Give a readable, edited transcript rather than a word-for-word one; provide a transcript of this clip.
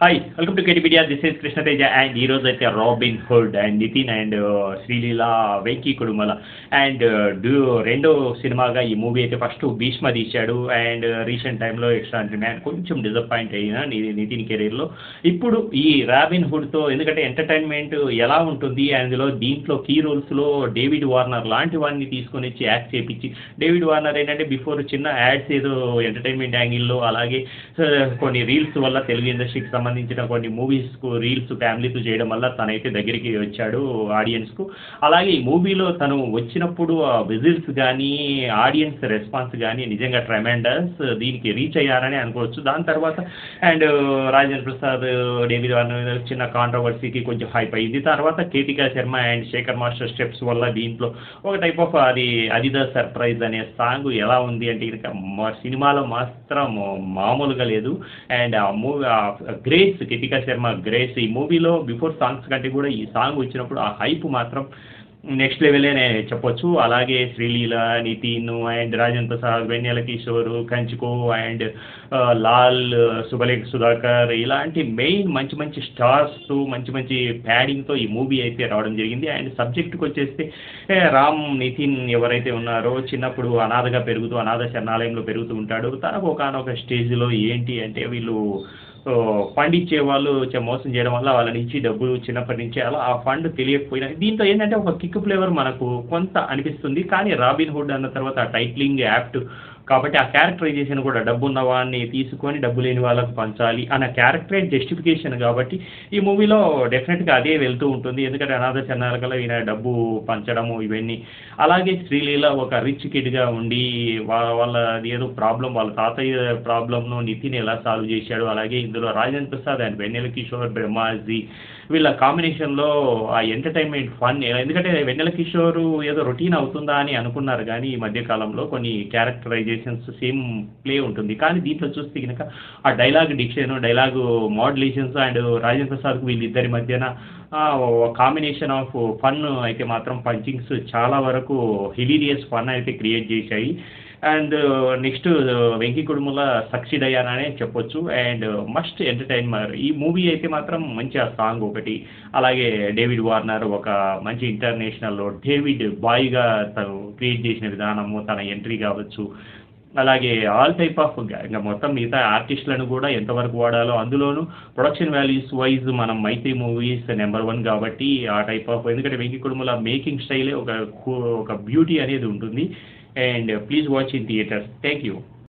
Hi welcome to KTpedia. This is Krishna Teja and ఈ రోజు అయితే Robin Hood and Nithin and Sreeleela, Venky Kudumula and రెండో సినిమాగా ఈ మూవీ అయితే ఫస్ట్ భీష్మ తీశాడు అండ్ రీసెంట్ టైంలో ఎక్స్ట్రాడినరీ మ్యాన్ కొంచెం డిసప్పాయింట్ అయిన నితిన్ కెరీర్లో. ఇప్పుడు ఈ రాబిన్ హుడ్తో ఎందుకంటే ఎంటర్టైన్మెంట్ ఎలా ఉంటుంది అందులో దీంట్లో కీ రోల్స్లో డేవిడ్ వార్నర్ లాంటి వాడిని తీసుకొని వచ్చి యాక్ట్ చేయించి, డేవిడ్ వార్నర్ ఏంటంటే బిఫోర్ చిన్న యాడ్స్ ఏదో ఎంటర్టైన్మెంట్ యాంగిల్లో, అలాగే కొన్ని రీల్స్ వల్ల తెలుగు ఇండస్ట్రీకి సంబంధించిన కొన్ని మూవీస్కు రీల్స్ ఫ్యామిలీతో చేయడం వల్ల తనైతే దగ్గరికి వచ్చాడు ఆడియన్స్కు. అలాగే ఈ మూవీలో తను వచ్చినప్పుడు ఆ విజిల్స్ కానీ ఆడియన్స్ రెస్పాన్స్ కానీ నిజంగా ట్రెమెండస్, దీనికి రీచ్ అయ్యారని అనుకోవచ్చు. దాని తర్వాత and Rajendra Prasad, David Warner చిన్న కాంట్రవర్సీకి కొంచెం హైప్ అయింది. తర్వాత Ketika Sharma and Shekhar master steps వల్ల దీంట్లో ఒక టైప్ ఆఫ్ అది ద సర్ప్రైజ్ అనే సాంగ్ ఎలా ఉంది అంటే కనుక సినిమాలో మాత్రం మామూలుగా లేదు. అండ్ ఆ movie grace, Ketika Sharma grace ఈ మూవీలో బిఫోర్ సాంగ్స్ కంటే కూడా ఈ సాంగ్ వచ్చినప్పుడు ఆ హైప్ మాత్రం నెక్స్ట్ లెవెలే చెప్పొచ్చు. అలాగే శ్రీలీల, నితిన్ అండ్ రాజేంద్ర ప్రసాద్, వెన్నెల కిషోర్, కంచుకో అండ్ లాల్, సుబలేఖ సుధాకర్ ఇలాంటి మెయిన్ మంచి మంచి స్టార్స్తో మంచి మంచి ప్యాడింగ్తో ఈ మూవీ అయితే రావడం జరిగింది. అండ్ సబ్జెక్టుకి వచ్చేస్తే రామ్ నితిన్ ఎవరైతే ఉన్నారో చిన్నప్పుడు అనాథగా పెరుగుతూ అనాథ శరణాలయంలో పెరుగుతూ ఉంటాడు. తనకు ఒకనొక స్టేజ్లో ఏంటి అంటే వీళ్ళు పండించే వాళ్ళు మోసం చేయడం వల్ల వాళ్ళని ఇచ్చి డబ్బులు చిన్నప్పటి నుంచి అలా ఆ ఫండ్ తెలియకపోయినా దీంతో ఏంటంటే ఒక కిక్ ఫ్లేవర్ మనకు కొంత అనిపిస్తుంది. కానీ రాబిన్ హుడ్ అన్న తర్వాత ఆ టైటిలింగ్ యాప్ట్ కాబట్టి ఆ క్యారెక్టరైజేషన్ కూడా డబ్బు ఉన్న వాడిని తీసుకొని డబ్బు లేని వాళ్ళకు పంచాలి అన్న క్యారెక్టరైజ్ జస్టిఫికేషన్ కాబట్టి ఈ మూవీలో డెఫినెట్గా అదే వెళ్తూ ఉంటుంది. ఎందుకంటే అనాథ చన్నాల కల్లా ఈయన డబ్బు పంచడము ఇవన్నీ. అలాగే శ్రీలీల ఒక రిచ్ కిడ్గా ఉండి వాళ్ళ ఏదో ప్రాబ్లం, వాళ్ళ తాతయ్య ప్రాబ్లంను నితిన్ ఎలా సాల్వ్ చేశాడు. అలాగే ఇందులో రాజేంద్ర ప్రసాద్ అండ్ వెన్నెల కిషోర్, బ్రహ్మాజీ వీళ్ళ కాంబినేషన్లో ఆ ఎంటర్టైన్మెంట్ ఫన్. ఎందుకంటే వెన్నెల కిషోర్ ఏదో రొటీన్ అవుతుందా అని అనుకున్నారు, కానీ ఈ మధ్యకాలంలో కొన్ని క్యారెక్టరైజేషన్స్ సేమ్ ప్లే ఉంటుంది. కానీ దీంట్లో చూస్తే కనుక ఆ dialogue diction, dialogue modulations and Rajendra ప్రసాద్కు వీళ్ళిద్దరి మధ్యన కాంబినేషన్ ఆఫ్ ఫన్ అయితే మాత్రం పంచింగ్స్ చాలా వరకు హిలీరియస్ ఫన్ అయితే క్రియేట్ చేశాయి. And next Venky Kudumula succeed అయ్యాననే చెప్పొచ్చు. అండ్ మస్ట్ ఎంటర్టైనర్ ఈ మూవీ అయితే మాత్రం మంచి ఆ సాంగ్ ఒకటి, అలాగే డేవిడ్ వార్నర్ ఒక మంచి ఇంటర్నేషనల్ డేవిడ్ బాయ్గా తను క్రియేట్ చేసిన విధానము, తన ఎంట్రీ కావచ్చు. అలాగే ఆల్ టైప్ ఆఫ్ ఇంకా మొత్తం మిగతా ఆర్టిస్టులను కూడా ఎంతవరకు వాడాలో, అందులోనూ ప్రొడక్షన్ వాల్యూస్ వైజ్ మనం మైత్రి మూవీస్ నెంబర్ 1 కాబట్టి ఆ టైప్ ఆఫ్, ఎందుకంటే వెంకీ కుడుముల మేకింగ్ స్టైలే ఒక బ్యూటీ అనేది ఉంటుంది. And please watch in theaters. Thank you.